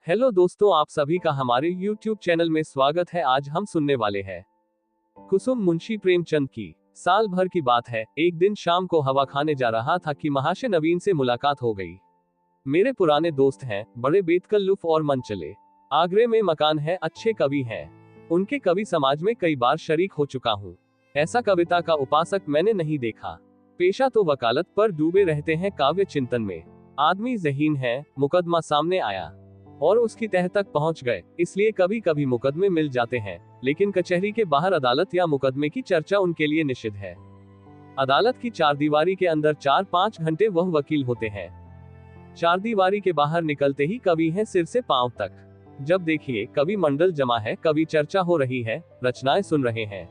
Hello दोस्तों, आप सभी का हमारे YouTube चैनल में स्वागत है। आज हम सुनने वाले हैं कुसुम मुंशी प्रेमचंद की। साल भर की बात है, एक दिन शाम को हवा खाने जा रहा था कि महाशय नवीन से मुलाकात हो गई। मेरे पुराने दोस्त हैं, बड़े बेतकल्लुफ और मनचले। आगरे में मकान है, अच्छे कवि हैं। उनके कवि समाज में कई बार शरीक हो चुका हूँ। ऐसा कविता का उपासक मैंने नहीं देखा। पेशा तो वकालत, पर डूबे रहते हैं काव्य चिंतन में। आदमी ज़हीन है, मुकदमा सामने आया और उसकी तह तक पहुंच गए, इसलिए कभी कभी मुकदमे मिल जाते हैं, लेकिन कचहरी के बाहर अदालत या मुकदमे की चर्चा उनके लिए निषिद्ध है। अदालत की चारदीवारी के अंदर 4-5 घंटे वह वकील होते हैं। चारदीवारी के बाहर निकलते ही कवि हैं सिर से पांव तक। जब देखिए कवि मंडल जमा है, कवि चर्चा हो रही है, रचनाएं सुन रहे हैं,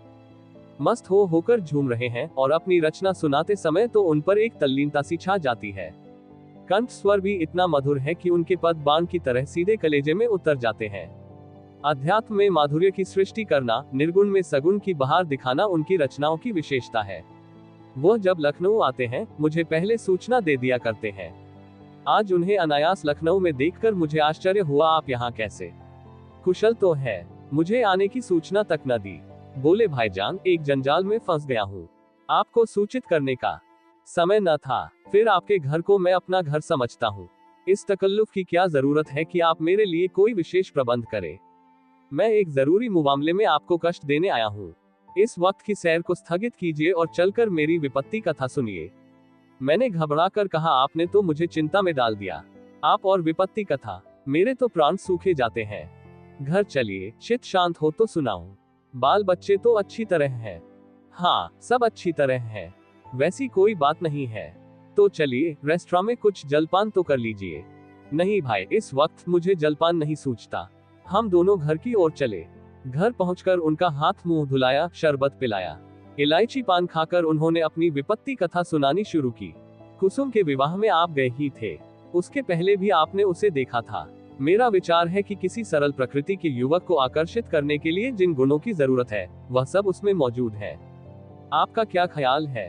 मस्त होकर झूम रहे हैं, और अपनी रचना सुनाते समय तो उन पर एक तल्लीनता सी छा जाती है। कंठ स्वर भी इतना मधुर है कि उनके पद बाण की तरह सीधे कलेजे में उतर जाते हैं। अध्यात्म में माधुर्य की सृष्टि करना, निर्गुण में सगुण की बहार दिखाना उनकी रचनाओं की विशेषता है। वह जब लखनऊ आते हैं, मुझे पहले सूचना दे दिया करते हैं। आज उन्हें अनायास लखनऊ में देखकर मुझे आश्चर्य हुआ, आप यहाँ कैसे? कुशल तो है। मुझे आने की सूचना तक न दी। बोले, भाईजान, एक जंजाल में फंस गया हूँ, आपको सूचित करने का समय न था। फिर आपके घर को मैं अपना घर समझता हूँ। इस तकल्लुफ की क्या जरूरत है कि आप मेरे लिए कोई विशेष प्रबंध करें? मैं एक जरूरी मामले में आपको कष्ट देने आया हूँ। इस वक्त की सैर को स्थगित कीजिए और चलकर मेरी विपत्ति कथा सुनिए। मैंने घबरा कर कहा, आपने तो मुझे चिंता में डाल दिया। आप और विपत्ति कथा, मेरे तो प्राण सूखे जाते हैं। घर चलिए, चित शांत हो तो सुनाऊं। बाल बच्चे तो अच्छी तरह हैं? हाँ, सब अच्छी तरह हैं। वैसी कोई बात नहीं है तो चलिए, रेस्टोरेंट में कुछ जलपान तो कर लीजिए। नहीं भाई, इस वक्त मुझे जलपान नहीं सूझता। हम दोनों घर की ओर चले। घर पहुंचकर उनका हाथ मुंह धुलाया, शरबत पिलाया। इलायची पान खाकर उन्होंने अपनी विपत्ति कथा सुनानी शुरू की। कुसुम के विवाह में आप गए ही थे, उसके पहले भी आपने उसे देखा था। मेरा विचार है कि किसी सरल प्रकृति के युवक को आकर्षित करने के लिए जिन गुणों की जरूरत है, वह सब उसमें मौजूद है। आपका क्या ख्याल है?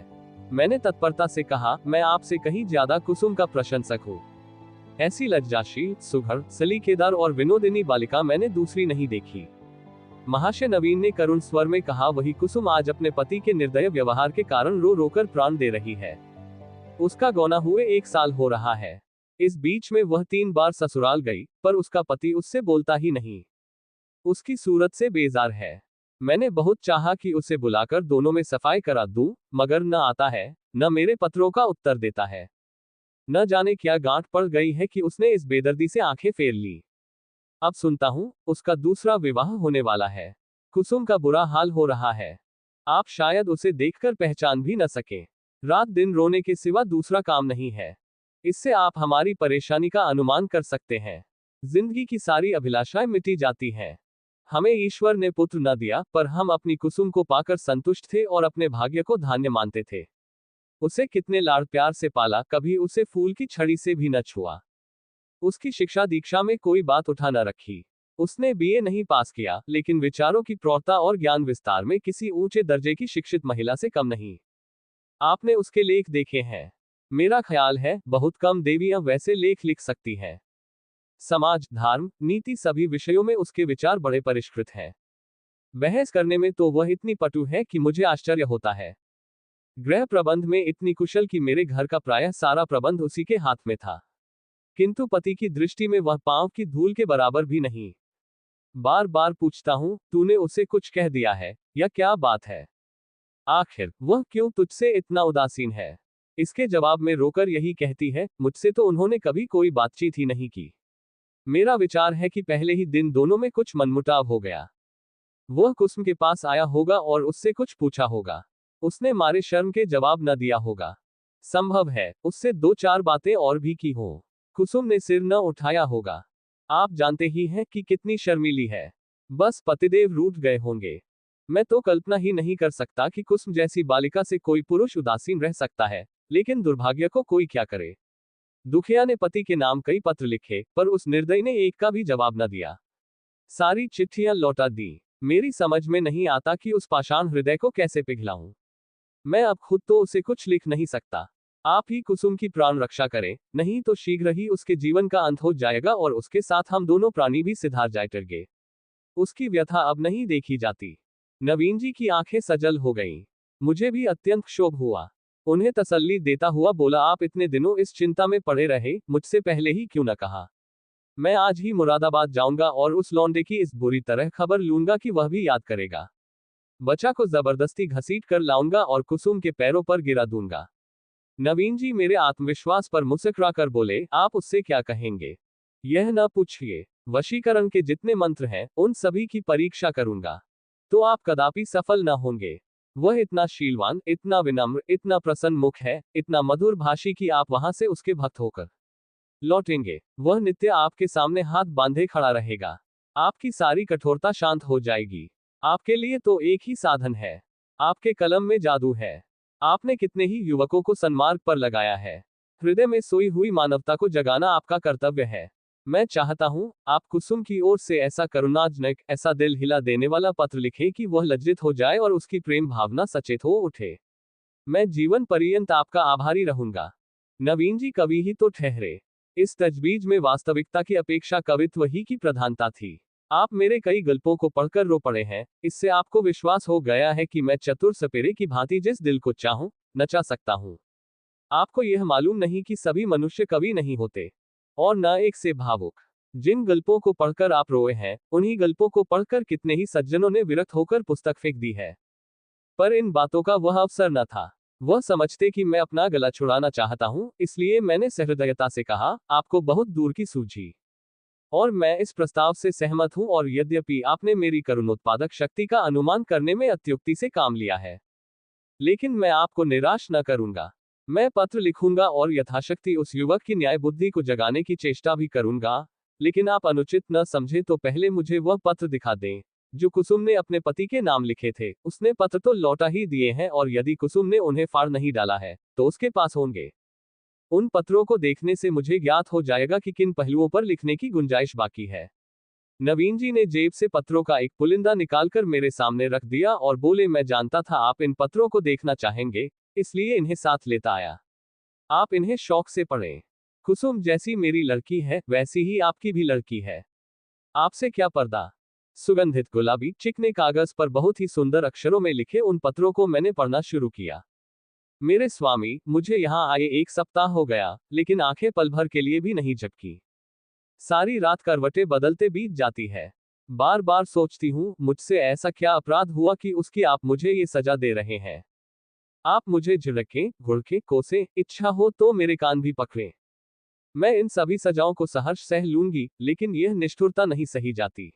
मैंने तत्परता से कहा, मैं आपसे कहीं ज्यादा कुसुम का प्रशंसक हूँ। ऐसी लज्जाशील, सुघड़, सलीकेदार और विनोदिनी बालिका मैंने दूसरी नहीं देखी। महाशय नवीन ने करुण स्वर में कहा, वही कुसुम आज अपने पति के निर्दय व्यवहार के कारण रो रोकर प्राण दे रही है। उसका गौना हुए 1 साल हो रहा है। इस बीच में वह 3 बार ससुराल गई, पर उसका पति उससे बोलता ही नहीं। उसकी सूरत से बेजार है। मैंने बहुत चाहा कि उसे बुलाकर दोनों में सफाई करा दूं, मगर न आता है, न मेरे पत्रों का उत्तर देता है। न जाने क्या गांठ पड़ गई है कि उसने इस बेदर्दी से आंखें फेर ली। अब सुनता हूं, उसका दूसरा विवाह होने वाला है। कुसुम का बुरा हाल हो रहा है। आप शायद उसे देखकर पहचान भी न सके। रात दिन रोने के सिवा दूसरा काम नहीं है। इससे आप हमारी परेशानी का अनुमान कर सकते हैं। जिंदगी की सारी अभिलाषाएं मिटी जाती हैं। हमें ईश्वर ने पुत्र न दिया, पर हम अपनी कुसुम को पाकर संतुष्ट थे और अपने भाग्य को धान्य मानते थे। उसे कितने लाड़ प्यार से पाला, कभी उसे फूल की छड़ी से भी न छुआ। उसकी शिक्षा दीक्षा में कोई बात उठा न रखी। उसने बीए नहीं पास किया, लेकिन विचारों की प्रौढ़ता और ज्ञान विस्तार में किसी ऊंचे दर्जे की शिक्षित महिला से कम नहीं। आपने उसके लेख देखे हैं? मेरा ख्याल है, बहुत कम देवियां वैसे लेख लिख सकती हैं। समाज, धर्म, नीति सभी विषयों में उसके विचार बड़े परिष्कृत हैं। बहस करने में तो वह इतनी पटु है कि मुझे आश्चर्य होता है। गृह प्रबंध में इतनी कुशल कि मेरे घर का प्रायः सारा प्रबंध उसी के हाथ में था। किंतु पति की दृष्टि में वह पांव की धूल के बराबर भी नहीं। बार बार पूछता हूं, तूने उसे कुछ कह दिया है, या क्या बात है? आखिर वह क्यों तुझसे इतना उदासीन है? इसके जवाब में रोकर यही कहती है, मुझसे तो उन्होंने कभी कोई बातचीत ही नहीं की। मेरा विचार है कि पहले ही दिन दोनों में कुछ मनमुटाव हो गया। वह कुसुम के पास आया होगा और उससे कुछ पूछा होगा। उसने मारे शर्म के जवाब न दिया होगा। संभव है उससे 2-4 बातें और भी की हो। कुसुम ने सिर न उठाया होगा। आप जानते ही हैं कि कितनी शर्मीली है। बस पतिदेव रूठ गए होंगे। मैं तो कल्पना ही नहीं कर सकता कि कुसुम जैसी बालिका से कोई पुरुष उदासीन रह सकता है, लेकिन दुर्भाग्य को कोई क्या करे। दुखिया ने पति के नाम कई पत्र लिखे, पर उस निर्दयी ने एक का भी जवाब न दिया। सारी चिट्ठियां लौटा दी। मेरी समझ में नहीं आता कि उस पाषाण हृदय को कैसे पिघलाऊं। मैं अब खुद तो उसे कुछ लिख नहीं सकता। आप ही कुसुम की प्राण रक्षा करें, नहीं तो शीघ्र ही उसके जीवन का अंत हो जाएगा और उसके साथ हम दोनों प्राणी भी सिधार जाएंगे। उसकी व्यथा अब नहीं देखी जाती। नवीन जी की आंखें सजल हो गईं। मुझे भी अत्यंत क्षोभ हुआ। उन्हें तसल्ली देता हुआ बोला, आप इतने दिनों इस चिंता में पड़े रहे, मुझसे पहले ही क्यों न कहा। मैं आज ही मुरादाबाद जाऊंगा और उस लौंडे की इस बुरी तरह खबर लूंगा कि वह भी याद करेगा। बच्चा को जबरदस्ती घसीट कर लाऊंगा और कुसुम के पैरों पर गिरा दूंगा। नवीन जी मेरे आत्मविश्वास पर मुस्कुरा कर बोले, आप उससे क्या कहेंगे यह न पूछिए। वशीकरण के जितने मंत्र हैं उन सभी की परीक्षा करूंगा, तो आप कदापि सफल न होंगे। वह इतना शीलवान, इतना विनम्र, इतना प्रसन्न मुख है, इतना मधुर भाषी कि आप वहां से उसके भक्त होकर लौटेंगे। वह नित्य आपके सामने हाथ बांधे खड़ा रहेगा। आपकी सारी कठोरता शांत हो जाएगी। आपके लिए तो एक ही साधन है, आपके कलम में जादू है। आपने कितने ही युवकों को सन्मार्ग पर लगाया है। हृदय में सोई हुई मानवता को जगाना आपका कर्तव्य है। मैं चाहता हूं आप कुसुम की ओर से ऐसा करुणाजनक, ऐसा दिल हिला देने वाला पत्र लिखें कि वह लज्जित हो जाए और उसकी प्रेम भावना सचेत हो उठे। मैं जीवन पर्यंत आपका आभारी रहूंगा। नवीन जी कवि ही तो ठहरे। इस तजवीज में वास्तविकता की अपेक्षा कवित्व ही की प्रधानता थी। आप मेरे कई गल्पों को पढ़कर रो पड़े हैं, इससे आपको विश्वास हो गया है कि मैं चतुर सपेरे की भांति जिस दिल को चाहूं नचा सकता हूं। आपको यह मालूम नहीं कि सभी मनुष्य कवि नहीं होते, और न एक से भावुक। जिन गल्पों को पढ़कर आप रोए हैं, उन्हीं गल्पों को पढ़कर कितने ही सज्जनों ने विरक्त होकर पुस्तक फेंक दी है। पर इन बातों का वह अवसर न था। वह समझते कि मैं अपना गला छुड़ाना चाहता हूं, इसलिए मैंने सहृदयता से कहा, आपको बहुत दूर की सूझी और मैं इस प्रस्ताव से सहमत हूं, और यद्यपि आपने मेरी करुणोत्पादक शक्ति का अनुमान करने में अत्युक्ति से काम लिया है, लेकिन मैं आपको निराश न करूंगा। मैं पत्र लिखूंगा और यथाशक्ति उस युवक की न्याय बुद्धि को जगाने की चेष्टा भी करूंगा, लेकिन आप अनुचित न समझे तो पहले मुझे वह पत्र दिखा दें जो कुसुम ने अपने पति के नाम लिखे थे। उसने पत्र तो लौटा ही दिए हैं, और यदि कुसुम ने उन्हें फाड़ नहीं डाला है तो उसके पास होंगे। उन पत्रों को देखने से मुझे ज्ञात हो जाएगा कि किन पहलुओं पर लिखने की गुंजाइश बाकी है। नवीन जी ने जेब से पत्रों का एक पुलिंदा निकालकर मेरे सामने रख दिया और बोले, मैं जानता था आप इन पत्रों को देखना चाहेंगे, इसलिए इन्हें साथ लेता आया। आप इन्हें शौक से पढ़ें। कुसुम जैसी मेरी लड़की है, वैसी ही आपकी भी लड़की है। आपसे क्या पर्दा। सुगंधित गुलाबी चिकने कागज पर बहुत ही सुंदर अक्षरों में लिखे उन पत्रों को मैंने पढ़ना शुरू किया। मेरे स्वामी, मुझे यहाँ आए 1 सप्ताह हो गया, लेकिन आंखें पल भर के लिए भी नहीं झपकी। सारी रात करवटें बदलते बीत जाती है। बार बार सोचती हूँ, मुझसे ऐसा क्या अपराध हुआ कि उसकी आप मुझे ये सजा दे रहे हैं। आप मुझे झिड़कें, घुड़कें, कोसें, इच्छा हो तो मेरे कान भी पकड़ें। मैं इन सभी सजाओं को सहर्ष सह लूंगी, लेकिन यह निष्ठुरता नहीं सही जाती।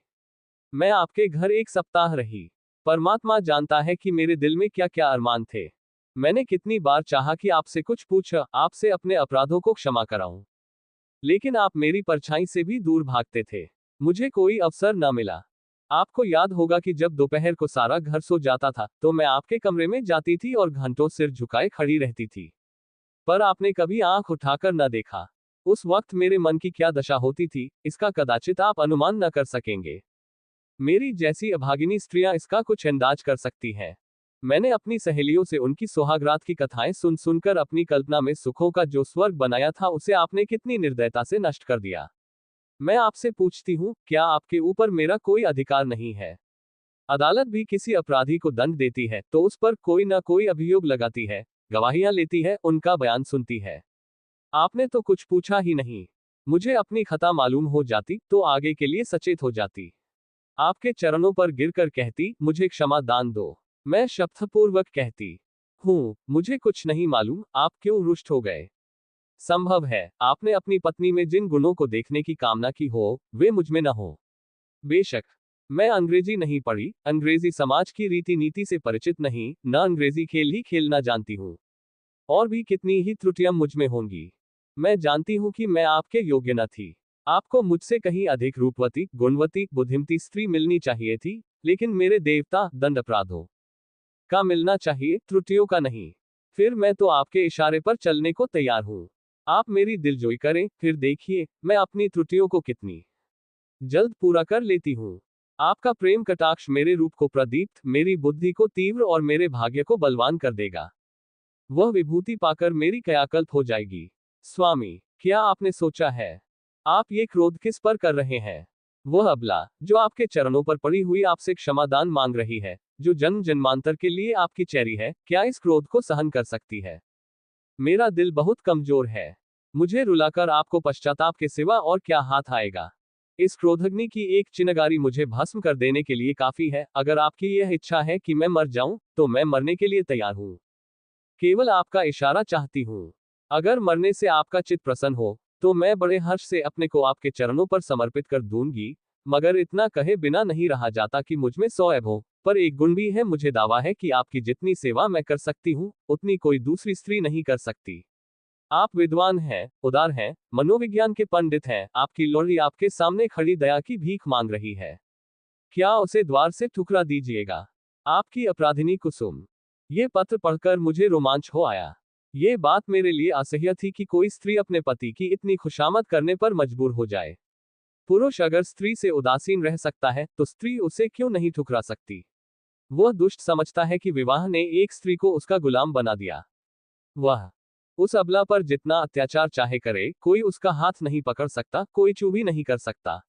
मैं आपके घर 1 सप्ताह रही। परमात्मा जानता है कि मेरे दिल में क्या क्या अरमान थे। मैंने कितनी बार चाहा कि आपसे कुछ पूछा, आपसे अपने अपराधों को क्षमा कराऊं, लेकिन आप मेरी परछाई से भी दूर भागते थे। मुझे कोई अवसर न मिला। आपको याद होगा कि जब दोपहर को सारा घर सो जाता था, तो मैं आपके कमरे में जाती थी और घंटों सिर झुकाए खड़ी रहती थी, पर आपने कभी आंख उठाकर न देखा। उस वक्त मेरे मन की क्या दशा होती थी, इसका कदाचित आप अनुमान न कर सकेंगे। मेरी जैसी अभागिनी स्त्रियां इसका कुछ अंदाज कर सकती हैं। मैंने अपनी सहेलियों से उनकी सुहागरात की कथाएं सुन सुनकर अपनी कल्पना में सुखों का जो स्वर्ग बनाया था, उसे आपने कितनी निर्दयता से नष्ट कर दिया। मैं आपसे पूछती हूँ, क्या आपके ऊपर मेरा कोई अधिकार नहीं है? अदालत भी किसी अपराधी को दंड देती है तो उस पर कोई ना कोई अभियोग लगाती है, गवाहियां लेती है, उनका बयान सुनती है। आपने तो कुछ पूछा ही नहीं। मुझे अपनी खता मालूम हो जाती तो आगे के लिए सचेत हो जाती। आपके चरणों पर गिरकर कहती, मुझे क्षमा दान दो। मैं शपथपूर्वक कहती हूँ, मुझे कुछ नहीं मालूम, आप क्यों रुष्ट हो गए। संभव है आपने अपनी पत्नी में जिन गुणों को देखने की कामना की हो, वे मुझमें न हो। बेशक मैं अंग्रेजी नहीं पढ़ी, अंग्रेजी समाज की रीति नीति से परिचित नहीं, न अंग्रेजी खेल ही खेलना जानती हूँ। और भी कितनी ही त्रुटियां मुझमें होंगी। मैं जानती हूं कि मैं आपके योग्य न थी। आपको मुझसे कहीं अधिक रूपवती, गुणवती, बुद्धिमती स्त्री मिलनी चाहिए थी, लेकिन मेरे देवता, दंड अपराधों का मिलना चाहिए, त्रुटियों का नहीं। फिर मैं तो आपके इशारे पर चलने को तैयार हूं। आप मेरी दिलजोई करें, फिर देखिए मैं अपनी त्रुटियों को कितनी जल्द पूरा कर लेती हूं। आपका प्रेम कटाक्ष मेरे रूप को प्रदीप्त, मेरी बुद्धि को तीव्र और मेरे भाग्य को बलवान कर देगा। वह विभूति पाकर मेरी कायाकल्प हो जाएगी। स्वामी, क्या आपने सोचा है? आप ये क्रोध किस पर कर रहे हैं? वह अबला, जो आपके चरणों पर पड़ी हुई आपसे क्षमादान मांग रही है, जो जन्म जन्मांतर के लिए आपकी चेरी है, क्या इस क्रोध को सहन कर सकती है? मेरा दिल बहुत कमजोर है। मुझे रुलाकर आपको पश्चाताप के सिवा और क्या हाथ आएगा? इस क्रोधग्नि की एक चिनगारी मुझे भस्म कर देने के लिए काफी है। अगर आपकी यह इच्छा है कि मैं मर जाऊं, तो मैं मरने के लिए तैयार हूं। केवल आपका इशारा चाहती हूं। अगर मरने से आपका चित्त प्रसन्न हो, तो मैं बड़े हर्ष से अपने को आपके चरणों पर समर्पित कर दूंगी। मगर इतना कहे बिना नहीं रहा जाता कि मुझ में 100 ऐब हो, पर एक गुण भी है। मुझे दावा है कि आपकी जितनी सेवा मैं कर सकती हूँ, उतनी कोई दूसरी स्त्री नहीं कर सकती। आप विद्वान हैं, उदार हैं, मनोविज्ञान के पंडित हैं। आपकी लोरी आपके सामने खड़ी दया की भीख मांग रही है। क्या उसे द्वार से ठुकरा दीजिएगा? आपकी अपराधिनी कुसुम। ये पत्र पढ़कर मुझे रोमांच हो आया। ये बात मेरे लिए असह्य थी कि कोई स्त्री अपने पति की इतनी खुशामद करने पर मजबूर हो जाए। पुरुष अगर स्त्री से उदासीन रह सकता है, तो स्त्री उसे क्यों नहीं ठुकरा सकती? वह दुष्ट समझता है कि विवाह ने एक स्त्री को उसका गुलाम बना दिया। वह उस अबला पर जितना अत्याचार चाहे करे, कोई उसका हाथ नहीं पकड़ सकता, कोई चू भी नहीं कर सकता।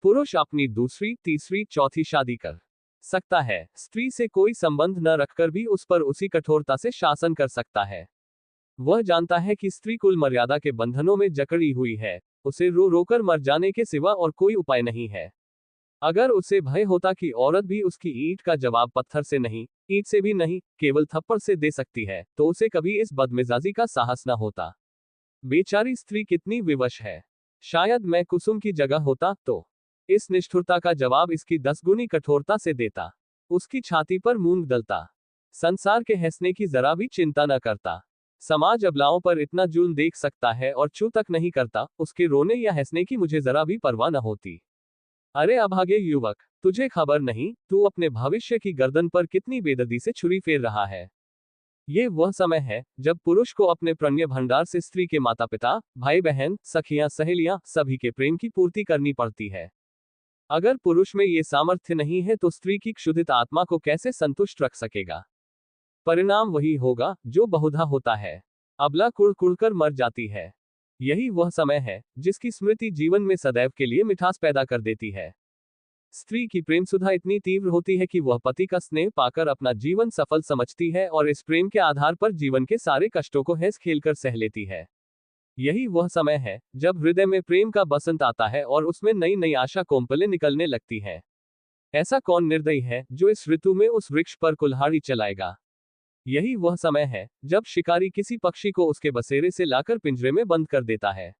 पुरुष अपनी दूसरी, तीसरी, चौथी शादी कर सकता है, स्त्री से कोई संबंध न रखकर भी उस पर उसी कठोरता से शासन कर सकता है। वह जानता है कि स्त्री कुल मर्यादा के बंधनों में जकड़ी हुई है, उसे रो रोकर मर जाने के सिवा और कोई उपाय नहीं है। अगर उसे भय होता कि औरत भी उसकी ईंट का जवाब पत्थर से नहीं, ईंट से भी नहीं, केवल थप्पड़ से दे सकती है, तो उसे कभी इस बदमिजाजी का साहस न होता। बेचारी स्त्री कितनी विवश है। शायद मैं कुसुम की जगह होता तो इस निष्ठुरता का जवाब इसकी 10 गुनी कठोरता से देता। उसकी छाती पर मूंग दलता। संसार के हंसने की जरा भी चिंता न करता। समाज अबलाओं पर इतना जुल्म देख सकता है और छू तक नहीं करता, उसके रोने या हंसने की मुझे जरा भी परवाह न होती। अरे अभागे युवक, तुझे खबर नहीं, तू अपने भविष्य की गर्दन पर कितनी बेदर्दी से छुरी फेर रहा है। ये वह समय है जब पुरुष को अपने प्रणय भंडार से स्त्री के माता पिता, भाई बहन, सखियां, सहेलियां, सभी के प्रेम की पूर्ति करनी पड़ती है। अगर पुरुष में ये सामर्थ्य नहीं है, तो स्त्री की क्षुधित आत्मा को कैसे संतुष्ट रख सकेगा? परिणाम वही होगा जो बहुधा होता है। अबला कुड़ कुड़कर मर जाती है। यही वह समय है जिसकी स्मृति जीवन में सदैव के लिए मिठास पैदा कर देती है। स्त्री की प्रेम सुधा इतनी तीव्र होती है कि वह पति का स्नेह पाकर अपना जीवन सफल समझती है और इस प्रेम के आधार पर जीवन के सारे कष्टों को हंस खेलकर सह लेती है। यही वह समय है जब हृदय में प्रेम का बसंत आता है और उसमें नई नई आशा कोंपलें निकलने लगती हैं। ऐसा कौन निर्दयी है जो इस ऋतु में उस वृक्ष पर कुल्हाड़ी चलाएगा? यही वह समय है जब शिकारी किसी पक्षी को उसके बसेरे से लाकर पिंजरे में बंद कर देता है।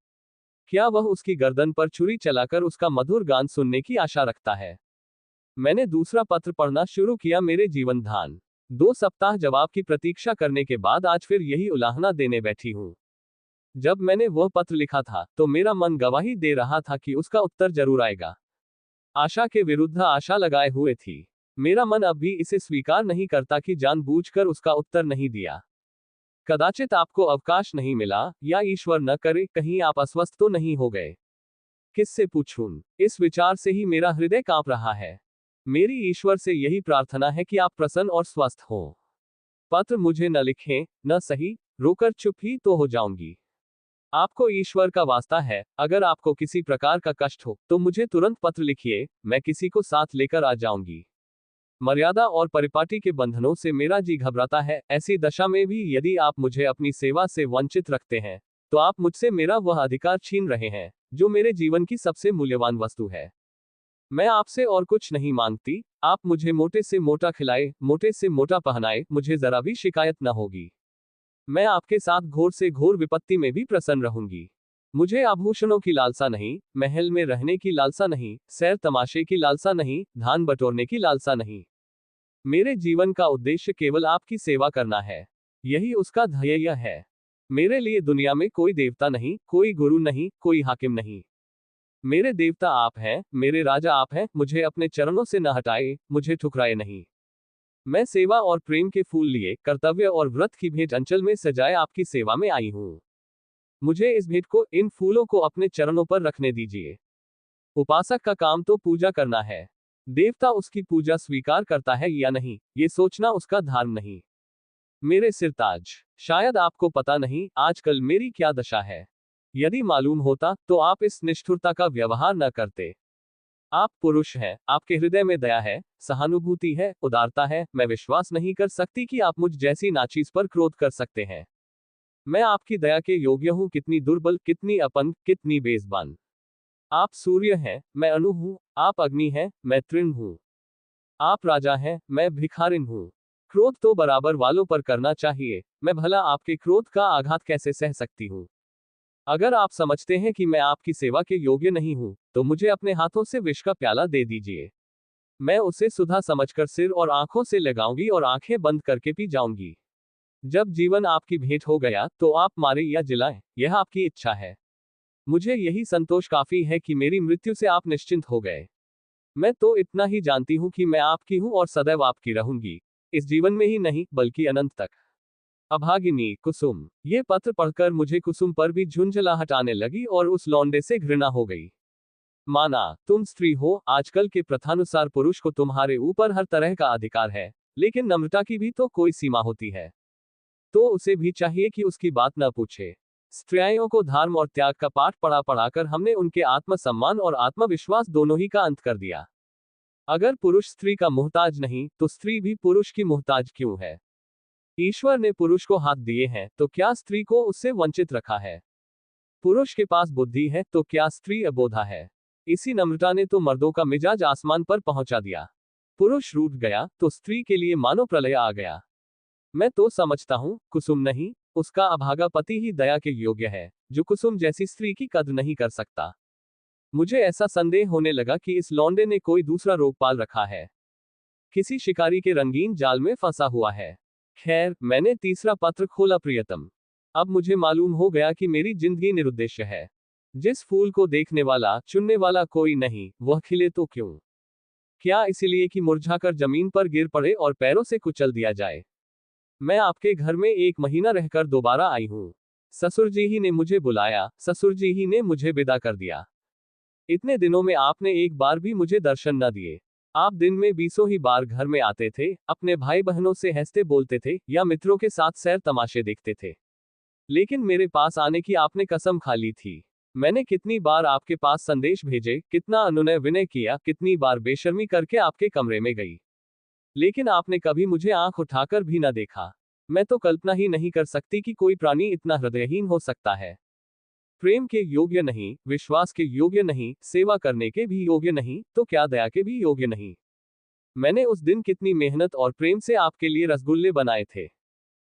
क्या वह उसकी गर्दन पर छुरी चलाकर उसका मधुर गान सुनने की आशा रखता है? मैंने दूसरा पत्र पढ़ना शुरू किया। मेरे जीवन धान 2 सप्ताह जवाब की प्रतीक्षा करने के बाद आज फिर यही उलाहना देने बैठी हूं। जब मैंने वह पत्र लिखा था, तो मेरा मन गवाही दे रहा था कि उसका उत्तर जरूर आएगा। आशा के विरुद्ध आशा लगाए हुए थी। मेरा मन अब भी इसे स्वीकार नहीं करता कि जानबूझकर उसका उत्तर नहीं दिया। कदाचित आपको अवकाश नहीं मिला, या ईश्वर न करे कहीं आप अस्वस्थ तो नहीं हो गए। किससे पूछूं? इस विचार से ही मेरा हृदय कांप रहा है। मेरी ईश्वर से यही प्रार्थना है कि आप प्रसन्न और स्वस्थ हो। पत्र मुझे न लिखें, न सही, रोकर चुप ही तो हो जाऊंगी। आपको ईश्वर का वास्ता है, अगर आपको किसी प्रकार का कष्ट हो, तो मुझे तुरंत पत्र लिखिए, मैं किसी को साथ लेकर आ जाऊंगी। मर्यादा और परिपाटी के बंधनों से मेरा जी घबराता है। ऐसी दशा में भी यदि आप मुझे अपनी सेवा से वंचित रखते हैं, तो आप मुझसे मेरा वह अधिकार छीन रहे हैं, जो मेरे जीवन की सबसे मूल्यवान वस्तु है। मैं आपसे और कुछ नहीं मांगती। आप मुझे मोटे से मोटा खिलाए, मोटे से मोटा पहनाए, मुझे जरा भी शिकायत न होगी। मैं आपके साथ घोर से घोर विपत्ति में भी प्रसन्न रहूंगी। मुझे आभूषणों की लालसा नहीं, महल में रहने की लालसा नहीं, सैर तमाशे की लालसा नहीं, धान बटोरने की लालसा नहीं। मेरे जीवन का उद्देश्य केवल आपकी सेवा करना है। यही उसका ध्येय है। मेरे लिए दुनिया में कोई देवता नहीं, कोई गुरु नहीं, कोई हाकिम नहीं। मेरे देवता आप हैं, मेरे राजा आप हैं। मुझे अपने चरणों से न हटाए, मुझे ठुकराए नहीं। मैं सेवा और प्रेम के फूल लिए, कर्तव्य और व्रत की भेंट अंचल में सजाए आपकी सेवा में आई हूं। मुझे इस भेंट को, इन फूलों को अपने चरणों पर रखने दीजिए। उपासक का काम तो पूजा करना है। देवता उसकी पूजा स्वीकार करता है या नहीं, ये सोचना उसका धर्म नहीं। मेरे सिरताज, शायद आपको पता नहीं आजकल मेरी क्या दशा है। यदि मालूम होता तो आप इस निष्ठुरता का व्यवहार न करते। आप पुरुष हैं, आपके हृदय में दया है, सहानुभूति है, उदारता है। मैं विश्वास नहीं कर सकती कि आप मुझ जैसी नाचीज पर क्रोध कर सकते हैं। मैं आपकी दया के योग्य हूं, कितनी दुर्बल, कितनी अपंग, कितनी बेज़बान। आप सूर्य हैं, मैं अणु हूं। आप अग्नि हैं, मैं तृण हूं। आप राजा हैं, मैं भिखारिन हूं। क्रोध तो बराबर वालों पर करना चाहिए। मैं भला आपके क्रोध का आघात कैसे सह सकती हूं? अगर आप समझते हैं कि मैं आपकी सेवा के योग्य नहीं हूं, तो मुझे अपने हाथों से विष का प्याला दे दीजिए। मैं उसे सुधा समझकर सिर और आंखों से लगाऊंगी और आंखें बंद करके पी जाऊंगी। जब जीवन आपकी भेंट हो गया तो आप मारे या जिलाएं, यह आपकी इच्छा है। मुझे यही संतोष काफी है कि मेरी मृत्यु से आप निश्चिंत हो गए। मैं तो इतना ही जानती हूं कि मैं आपकी हूं और सदैव आपकी रहूंगी। इस जीवन में ही नहीं, बल्कि अनंत तक। अभागिनी कुसुम। ये पत्र पढ़कर मुझे कुसुम पर भी झुंझलाहट आने लगी और उस लौंडे से घृणा हो गई। माना, तुम स्त्री हो, आजकल के प्रथानुसार पुरुष को तुम्हारे ऊपर हर तरह का अधिकार है, लेकिन नम्रता की भी तो कोई सीमा होती है। तो उसे भी चाहिए कि उसकी बात न पूछे। स्त्रियों को धर्म और त्याग का पाठ पढ़ा पढ़ाकर हमने उनके आत्मसम्मान और आत्मविश्वास दोनों ही का अंत कर दिया। अगर पुरुष स्त्री का मुहताज नहीं, तो स्त्री भी पुरुष की मुहताज क्यों है? ईश्वर ने पुरुष को हाथ दिए हैं, तो क्या स्त्री को उससे वंचित रखा है? पुरुष के पास बुद्धि है, तो क्या स्त्री अबोधा है? इसी नम्रता ने तो मर्दों का मिजाज आसमान पर पहुंचा दिया। पुरुष रूठ गया तो स्त्री के लिए मानो प्रलय आ गया। मैं तो समझता हूं, कुसुम नहीं, उसका अभागा पति ही दया के योग्य है, जो कुसुम जैसी स्त्री की कद्र नहीं कर सकता। मुझे ऐसा संदेह होने लगा कि इस लौंडे ने कोई दूसरा रोग पाल रखा है, किसी शिकारी के रंगीन जाल में फंसा हुआ है। खैर, मैंने तीसरा पत्र खोला। प्रियतम, अब मुझे मालूम हो गया कि मेरी जिंदगी निरुद्देश्य है। जिस फूल को देखने वाला, चुनने वाला कोई नहीं, वह खिले तो क्यों? क्या इसलिए कि मुरझाकर जमीन पर गिर पड़े और पैरों से कुचल दिया जाए? मैं आपके घर में 1 महीना रहकर दोबारा आई हूं। ससुर जी ही ने मुझे बुलाया, ससुर जी ही ने मुझे विदा कर दिया। इतने दिनों में आपने एक बार भी मुझे दर्शन न दिए। आप दिन में बीसों ही बार घर में आते थे, अपने भाई बहनों से हंसते बोलते थे या मित्रों के साथ सैर तमाशे देखते थे। लेकिन मेरे पास आने की आपने कसम खा ली थी। मैंने कितनी बार आपके पास संदेश भेजे, कितना अनुनय विनय किया, कितनी बार बेशर्मी करके आपके कमरे में गई, लेकिन आपने कभी मुझे आंख उठाकर भी न देखा। मैं तो कल्पना ही नहीं कर सकती कि कोई प्राणी इतना हृदयहीन हो सकता है। प्रेम के योग्य नहीं, विश्वास के योग्य नहीं, सेवा करने के भी योग्य नहीं, तो क्या दया के भी योग्य नहीं। मैंने उस दिन कितनी मेहनत और प्रेम से आपके लिए रसगुल्ले बनाए थे,